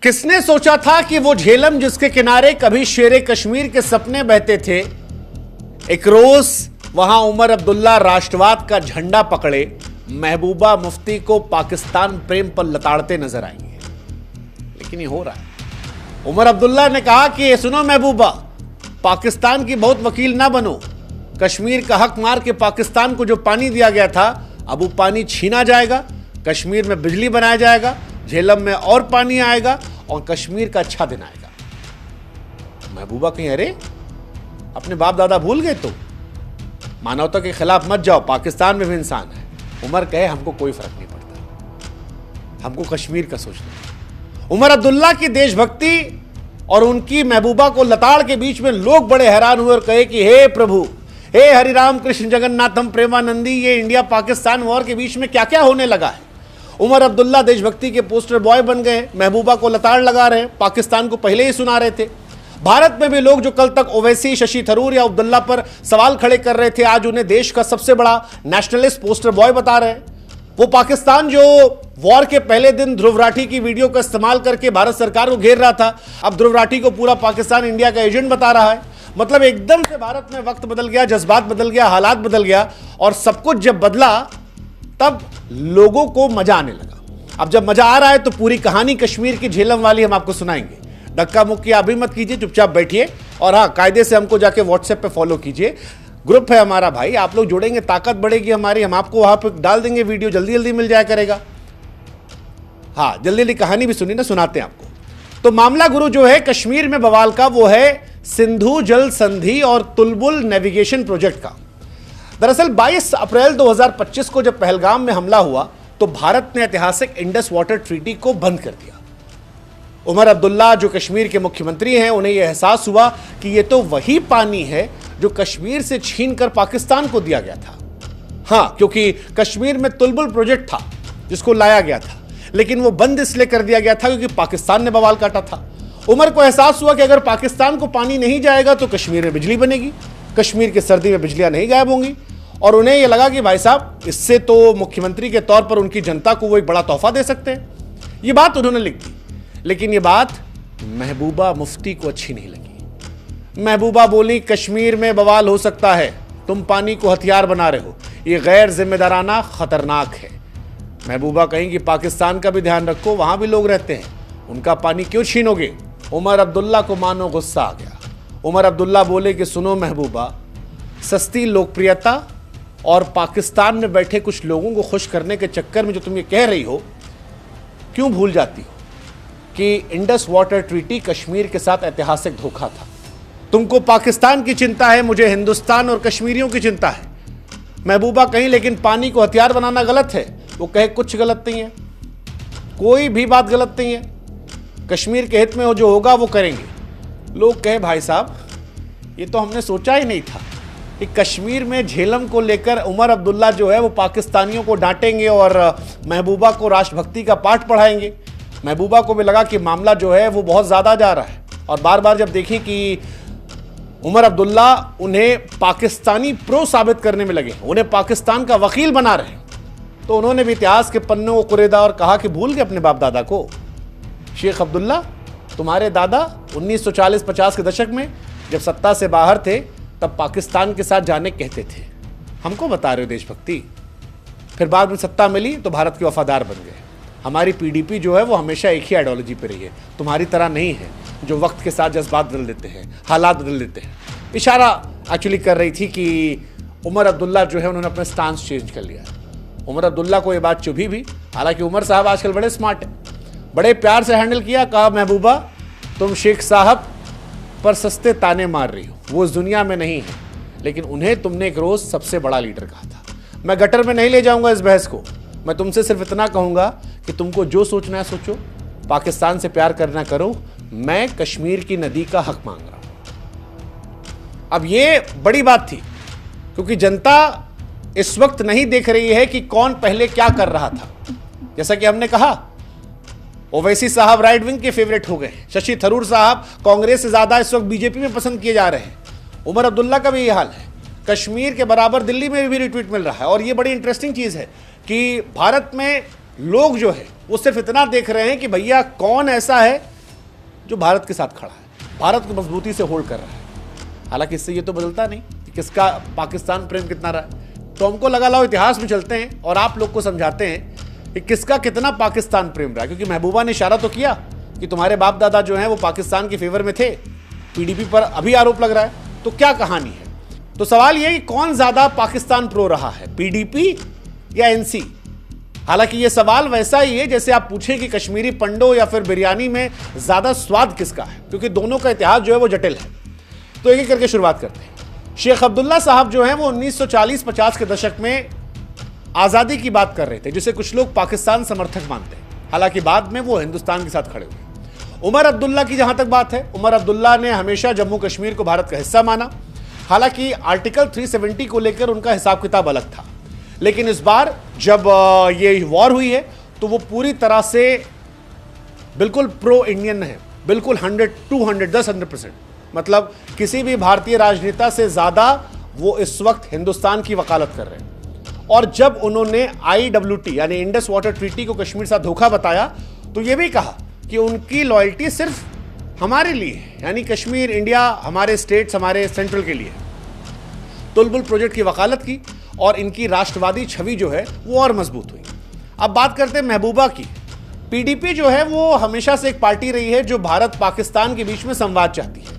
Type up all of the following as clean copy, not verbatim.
किसने सोचा था कि वो झेलम जिसके किनारे कभी शेरे कश्मीर के सपने बहते थे, एक रोज वहां उमर अब्दुल्ला राष्ट्रवाद का झंडा पकड़े महबूबा मुफ्ती को पाकिस्तान प्रेम पर लताड़ते नजर आएंगे। लेकिन ये हो रहा है। उमर अब्दुल्ला ने कहा कि सुनो महबूबा, पाकिस्तान की बहुत वकील ना बनो। कश्मीर का हक मार के पाकिस्तान को जो पानी दिया गया था, अब वो पानी छीना जाएगा, कश्मीर में बिजली बनाया जाएगा, झेलम में और पानी आएगा और कश्मीर का अच्छा दिन आएगा। महबूबा कहीं अरे अपने बाप दादा भूल गए, तो मानवता के खिलाफ मत जाओ, पाकिस्तान में भी इंसान है। उमर कहे हमको कोई फर्क नहीं पड़ता, हमको कश्मीर का सोचना है। उमर अब्दुल्ला की देशभक्ति और उनकी महबूबा को लताड़ के बीच में लोग बड़े हैरान हुए और कहे कि हे प्रभु, हे हरिराम कृष्ण जगन्नाथम प्रेमानंदी, ये इंडिया पाकिस्तान वॉर के बीच में क्या क्या होने लगा है। उमर अब्दुल्ला देशभक्ति के पोस्टर बॉय बन गए, महबूबा को लताड़ लगा रहे हैं, पाकिस्तान को पहले ही सुना रहे थे। भारत में भी लोग जो कल तक ओवैसी, शशि थरूर या अब्दुल्ला पर सवाल खड़े कर रहे थे, आज उन्हें देश का सबसे बड़ा नेशनलिस्ट पोस्टर बॉय बता रहे हैं। वो पाकिस्तान जो वॉर के पहले दिन ध्रुव राठी की वीडियो का इस्तेमाल करके भारत सरकार को घेर रहा था, अब ध्रुव राठी को पूरा पाकिस्तान इंडिया का एजेंट बता रहा है। मतलब एकदम से भारत में वक्त बदल गया, जज्बात बदल गया, हालात बदल गया, और सब कुछ जब बदला तब लोगों को मजा आने लगा। अब जब मजा आ रहा है तो पूरी कहानी कश्मीर की झेलम वाली हम आपको सुनाएंगे। धक्का मुक्की अभी मत कीजिए, चुपचाप बैठिए और हाँ, कायदे से हमको जाके व्हाट्सएप पे फॉलो कीजिए। ग्रुप है हमारा भाई, आप लोग जुड़ेंगे, ताकत बढ़ेगी हमारी, हम आपको वहां पे डाल देंगे, वीडियो जल्दी जल्दी मिल जाया करेगा। हाँ, जल्दी जल्दी कहानी भी सुनी ना, सुनाते हैं आपको। तो मामला गुरु जो है कश्मीर में बवाल का, वो है सिंधु जल संधि और तुलबुल नेविगेशन प्रोजेक्ट का। दरअसल 22 अप्रैल 2025 को जब पहलगाम में हमला हुआ तो भारत ने ऐतिहासिक इंडस वाटर ट्रीटी को बंद कर दिया। उमर अब्दुल्ला जो कश्मीर के मुख्यमंत्री हैं, उन्हें यह एहसास हुआ कि यह तो वही पानी है जो कश्मीर से छीनकर पाकिस्तान को दिया गया था। हां, क्योंकि कश्मीर में तुलबुल प्रोजेक्ट था जिसको लाया गया था, लेकिन वो बंद इसलिए कर दिया गया था क्योंकि पाकिस्तान ने बवाल काटा था। उमर को एहसास हुआ कि अगर पाकिस्तान को पानी नहीं जाएगा तो कश्मीर में बिजली बनेगी, कश्मीर की सर्दी में बिजलियां नहीं गायब होंगी। और उन्हें यह लगा कि भाई साहब, इससे तो मुख्यमंत्री के तौर पर उनकी जनता को वो एक बड़ा तोहफा दे सकते हैं। ये बात उन्होंने लिख दी, लेकिन ये बात महबूबा मुफ्ती को अच्छी नहीं लगी। महबूबा बोली कश्मीर में बवाल हो सकता है, तुम पानी को हथियार बना रहे हो, ये गैर जिम्मेदाराना, खतरनाक है। महबूबा कहीं कि पाकिस्तान का भी ध्यान रखो, वहां भी लोग रहते हैं, उनका पानी क्यों छीनोगे। उमर अब्दुल्ला को मानो गुस्सा आ गया। उमर अब्दुल्ला बोले कि सुनो महबूबा, सस्ती लोकप्रियता और पाकिस्तान में बैठे कुछ लोगों को खुश करने के चक्कर में जो तुम ये कह रही हो, क्यों भूल जाती हो कि इंडस वाटर ट्रीटी कश्मीर के साथ ऐतिहासिक धोखा था। तुमको पाकिस्तान की चिंता है, मुझे हिंदुस्तान और कश्मीरियों की चिंता है। महबूबा कहीं लेकिन पानी को हथियार बनाना गलत है। वो कहे कुछ गलत नहीं है, कोई भी बात गलत नहीं है, कश्मीर के हित में जो होगा वो करेंगे। लोग कहे भाई साहब, ये तो हमने सोचा ही नहीं था कि कश्मीर में झेलम को लेकर उमर अब्दुल्ला जो है वो पाकिस्तानियों को डांटेंगे और महबूबा को राष्ट्रभक्ति का पाठ पढ़ाएंगे। महबूबा को भी लगा कि मामला जो है वो बहुत ज़्यादा जा रहा है, और बार बार जब देखी कि उमर अब्दुल्ला उन्हें पाकिस्तानी प्रो साबित करने में लगे, उन्हें पाकिस्तान का वकील बना रहे, तो उन्होंने भी इतिहास के पन्नों को कुरेदा और कहा कि भूल गए अपने बाप दादा को। शेख अब्दुल्ला, तुम्हारे दादा 1940-50 के दशक में जब सत्ता से बाहर थे तब पाकिस्तान के साथ जाने कहते थे, हमको बता रहे हो देशभक्ति। फिर बाद में सत्ता मिली तो भारत के वफादार बन गए। हमारी पीडीपी जो है वो हमेशा एक ही आइडियोलॉजी पे रही है, तुम्हारी तरह नहीं है जो वक्त के साथ जज्बात बदल देते हैं, हालात बदल देते हैं। इशारा एक्चुअली कर रही थी कि उमर अब्दुल्ला जो है उन्होंने अपना स्टांस चेंज कर लिया। उमर अब्दुल्ला को ये बात चुभी भी, हालांकि उमर साहब आजकल बड़े स्मार्ट हैं, बड़े प्यार से हैंडल किया। कहा महबूबा, तुम शेख साहब पर सस्ते ताने मार रही हो, वो इस दुनिया में नहीं है, लेकिन उन्हें तुमने एक रोज सबसे बड़ा लीडर कहा था। मैं गटर में नहीं ले जाऊंगा इस बहस को, मैं तुमसे सिर्फ इतना कहूंगा कि तुमको जो सोचना है सोचो, पाकिस्तान से प्यार करना करो, मैं कश्मीर की नदी का हक मांग रहा हूं। अब ये बड़ी बात थी क्योंकि जनता इस वक्त नहीं देख रही है कि कौन पहले क्या कर रहा था। जैसा कि हमने कहा, ओवैसी साहब राइट विंग के फेवरेट हो गए, शशि थरूर साहब कांग्रेस से ज्यादा इस वक्त बीजेपी में पसंद किए जा रहे हैं। उमर अब्दुल्ला का भी ये हाल है, कश्मीर के बराबर दिल्ली में भी रिट्वीट मिल रहा है। और ये बड़ी इंटरेस्टिंग चीज है कि भारत में लोग जो है वो सिर्फ इतना देख रहे हैं कि भैया कौन ऐसा है जो भारत के साथ खड़ा है, भारत को मजबूती से होल्ड कर रहा है। हालांकि इससे ये तो बदलता नहीं कि किसका पाकिस्तान प्रेम कितना रहा है। तो हमको लगा लाओ इतिहास में चलते हैं और आप लोग को समझाते हैं कि किसका कितना पाकिस्तान प्रेम रहा है। क्योंकि महबूबा ने इशारा तो किया कि तुम्हारे बाप दादा जो हैं वो पाकिस्तान के फेवर में थे, पीडीपी पर अभी आरोप लग रहा है, तो क्या कहानी है। तो सवाल यह कि कौन ज्यादा पाकिस्तान प्रो रहा है, पीडीपी या एनसी। हालांकि यह सवाल वैसा ही है जैसे आप पूछें कि कश्मीरी पंडो या फिर बिरयानी में ज्यादा स्वाद किसका है, क्योंकि दोनों का इतिहास जो है वो जटिल है। तो एक एक करके शुरुआत करते हैं। शेख अब्दुल्ला साहब जो हैं वो 1940-50 के दशक में आजादी की बात कर रहे थे, जिसे कुछ लोग पाकिस्तान समर्थक मानते हैं। हालांकि बाद में वो हिंदुस्तान के साथ खड़े हुए। उमर अब्दुल्ला की जहां तक बात है, उमर अब्दुल्ला ने हमेशा जम्मू कश्मीर को भारत का हिस्सा माना। हालांकि आर्टिकल 370 को लेकर उनका हिसाब किताब अलग था, लेकिन इस बार जब ये वॉर हुई है तो वो पूरी तरह से बिल्कुल प्रो इंडियन है, बिल्कुल 100% मतलब किसी भी भारतीय राजनेता से ज्यादा वो इस वक्त हिंदुस्तान की वकालत कर रहे हैं। और जब उन्होंने IWT यानी इंडस वाटर ट्रीटी को कश्मीर साथ धोखा बताया तो ये भी कहा कि उनकी लॉयल्टी सिर्फ हमारे लिए है, यानी कश्मीर, इंडिया, हमारे स्टेट्स, हमारे सेंट्रल के लिए। तुलबुल प्रोजेक्ट की वकालत की और इनकी राष्ट्रवादी छवि जो है वो और मजबूत हुई। अब बात करते हैं महबूबा की। पीडीपी जो है वो हमेशा से एक पार्टी रही है जो भारत पाकिस्तान के बीच में संवाद चाहती है।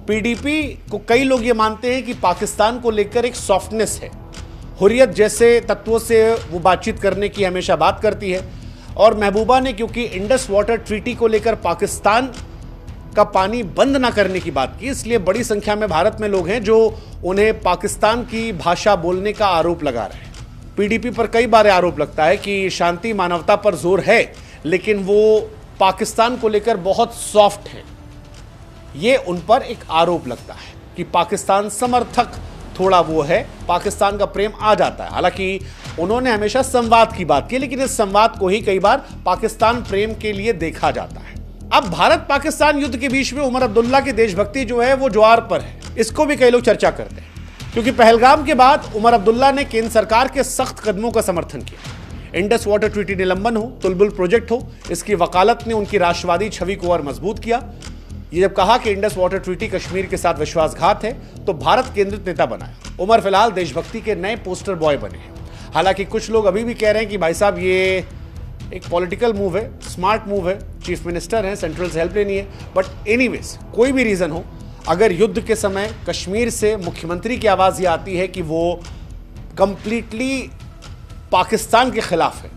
पीडीपी को कई लोग ये मानते हैं कि पाकिस्तान को लेकर एक सॉफ्टनेस है, हुर्रियत जैसे तत्वों से वो बातचीत करने की हमेशा बात करती है। और महबूबा ने क्योंकि इंडस वाटर ट्रीटी को लेकर पाकिस्तान का पानी बंद ना करने की बात की, इसलिए बड़ी संख्या में भारत में लोग हैं जो उन्हें पाकिस्तान की भाषा बोलने का आरोप लगा रहे हैं। पीडीपी पर कई बार आरोप लगता है कि शांति मानवता पर जोर है, लेकिन वो पाकिस्तान को लेकर बहुत सॉफ्ट है। ये उन पर एक आरोप लगता है कि पाकिस्तान समर्थक थोड़ा वो है, पाकिस्तान का प्रेम आ जाता है। हालांकि उन्होंने हमेशा संवाद की बात की, लेकिन इस संवाद को ही कई बार पाकिस्तान प्रेम के लिए देखा जाता है। अब भारत पाकिस्तान युद्ध के बीच में उमर अब्दुल्ला की देशभक्ति जो है वो ज्वार पर है, इसको भी कई लोग चर्चा करते हैं। क्योंकि पहलगाम के बाद उमर अब्दुल्ला ने केंद्र सरकार के सख्त कदमों का समर्थन किया। इंडस वाटर ट्रीटी निलंबन हो, तुलबुल प्रोजेक्ट हो, इसकी वकालत ने उनकी राष्ट्रवादी छवि को और मजबूत किया। ये जब कहा कि इंडस वाटर ट्रीटी कश्मीर के साथ विश्वासघात है तो भारत केंद्रित नेता बनाया। उमर फिलहाल देशभक्ति के नए पोस्टर बॉय बने हैं। हालांकि कुछ लोग अभी भी कह रहे हैं कि भाई साहब ये एक पॉलिटिकल मूव है, स्मार्ट मूव है, चीफ मिनिस्टर है, सेंट्रल से हेल्प लेनी है। बट एनीवेज कोई भी रीजन हो, अगर युद्ध के समय कश्मीर से मुख्यमंत्री की आवाज ये आती है कि वो कंप्लीटली पाकिस्तान के खिलाफ है,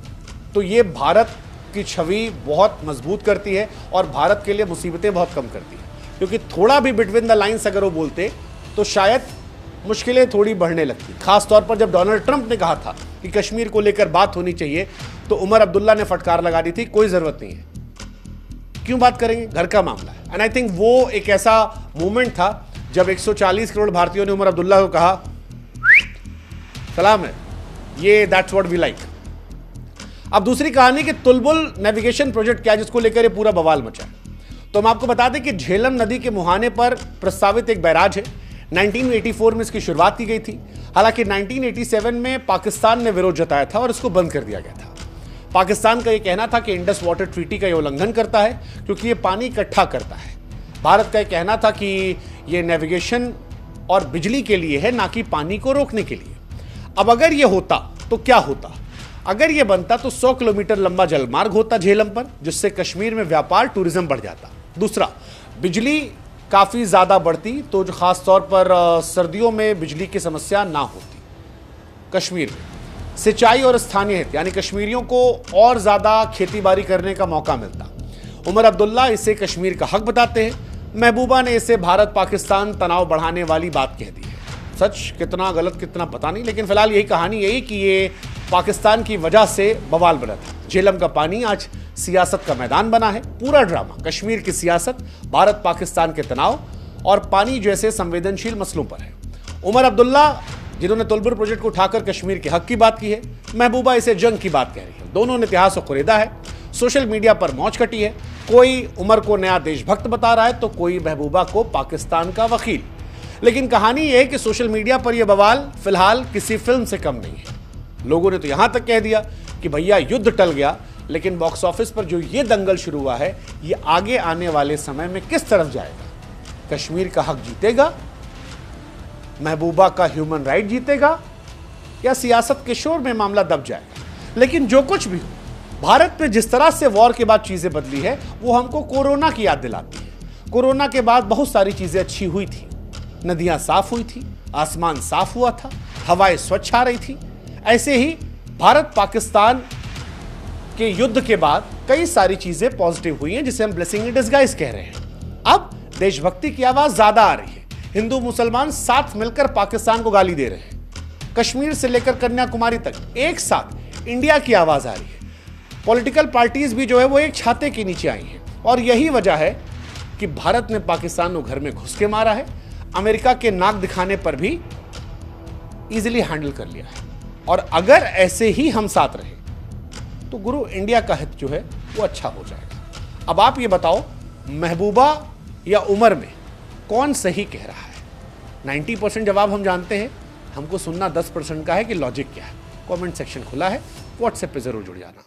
तो ये भारत की छवि बहुत मजबूत करती है और भारत के लिए मुसीबतें बहुत कम करती है। क्योंकि थोड़ा भी बिटवीन द लाइंस अगर वो बोलते तो शायद मुश्किलें थोड़ी बढ़ने लगती। खास तौर पर जब डोनाल्ड ट्रंप ने कहा था कि कश्मीर को लेकर बात होनी चाहिए, तो उमर अब्दुल्ला ने फटकार लगा दी थी, कोई जरूरत नहीं है, क्यों बात करेंगे, घर का मामला है। एंड आई थिंक वो एक ऐसा मोमेंट था जब 140 करोड़ भारतीयों ने उमर अब्दुल्ला को कहा सलाम है, ये दैट्स व्हाट वी लाइक। अब दूसरी कहानी कि तुलबुल नेविगेशन प्रोजेक्ट क्या, जिसको लेकर ये पूरा बवाल मचा है। तो हम आपको बता दें कि झेलम नदी के मुहाने पर प्रस्तावित एक बैराज है। 1984 में इसकी शुरुआत की गई थी। हालांकि 1987 में पाकिस्तान ने विरोध जताया था और इसको बंद कर दिया गया था। पाकिस्तान का यह कहना था कि इंडस वाटर ट्रीटी का यह उल्लंघन करता है क्योंकि ये पानी इकट्ठा करता है। भारत का यह कहना था कि यह नेविगेशन और बिजली के लिए है, ना कि पानी को रोकने के लिए। अब अगर यह होता तो क्या होता? अगर यह बनता तो 100 किलोमीटर लंबा जलमार्ग होता झेलम पर, जिससे कश्मीर में व्यापार, टूरिज्म बढ़ जाता। दूसरा, बिजली काफ़ी ज़्यादा बढ़ती, तो जो ख़ास तौर पर सर्दियों में बिजली की समस्या ना होती कश्मीर में। सिंचाई और स्थानीय हित, यानी कश्मीरियों को और ज़्यादा खेती बाड़ी करने का मौका मिलता। उमर अब्दुल्ला इसे कश्मीर का हक बताते हैं, महबूबा ने इसे भारत पाकिस्तान तनाव बढ़ाने वाली बात कह दी है। सच कितना गलत कितना पता नहीं, लेकिन फिलहाल यही कहानी यही कि ये पाकिस्तान की वजह से बवाल बना था। झेलम का पानी आज सियासत का मैदान बना है। पूरा ड्रामा कश्मीर की सियासत, भारत पाकिस्तान के तनाव और पानी जैसे संवेदनशील मसलों पर है। उमर अब्दुल्ला जिन्होंने तुलबुल प्रोजेक्ट को उठाकर कश्मीर के हक की बात की है, महबूबा इसे जंग की बात कह रही है। दोनों ने इतिहास को कुरेदा है। सोशल मीडिया पर मौज कटी है। कोई उमर को नया देशभक्त बता रहा है तो कोई महबूबा को पाकिस्तान का वकील। लेकिन कहानी यह है कि सोशल मीडिया पर यह बवाल फिलहाल किसी फिल्म से कम नहीं है। लोगों ने तो यहां तक कह दिया कि भैया युद्ध टल गया, लेकिन बॉक्स ऑफिस पर जो ये दंगल शुरू हुआ है, ये आगे आने वाले समय में किस तरफ जाएगा? कश्मीर का हक जीतेगा, महबूबा का ह्यूमन राइट जीतेगा, या सियासत के शोर में मामला दब जाएगा? लेकिन जो कुछ भी हो, भारत में जिस तरह से वॉर के बाद चीजें बदली है, वो हमको कोरोना की याद दिलाती है। कोरोना के बाद बहुत सारी चीजें अच्छी हुई थी, नदियां साफ हुई थी, आसमान साफ हुआ था, हवाएं स्वच्छ आ रही थी। ऐसे ही भारत पाकिस्तान के युद्ध के बाद कई सारी चीजें पॉजिटिव हुई हैं, जिसे हम ब्लेसिंग इन डिस्गाइज कह रहे हैं। अब देशभक्ति की आवाज ज्यादा आ रही है, हिंदू मुसलमान साथ मिलकर पाकिस्तान को गाली दे रहे हैं, कश्मीर से लेकर कन्याकुमारी तक एक साथ इंडिया की आवाज आ रही है। पॉलिटिकल पार्टीज भी जो है वो एक छाते के नीचे आई हैं, और यही वजह है कि भारत ने पाकिस्तान को घर में घुस के मारा है, अमेरिका के नाक दिखाने पर भी इजीली हैंडल कर लिया है। और अगर ऐसे ही हम साथ रहे तो गुरु इंडिया का हित जो है वो अच्छा हो जाएगा। अब आप ये बताओ, महबूबा या उमर में कौन सही कह रहा है? 90% जवाब हम जानते हैं, हमको सुनना 10% का है कि लॉजिक क्या है। कमेंट सेक्शन खुला है, व्हाट्सएप पे जरूर जुड़ जाना।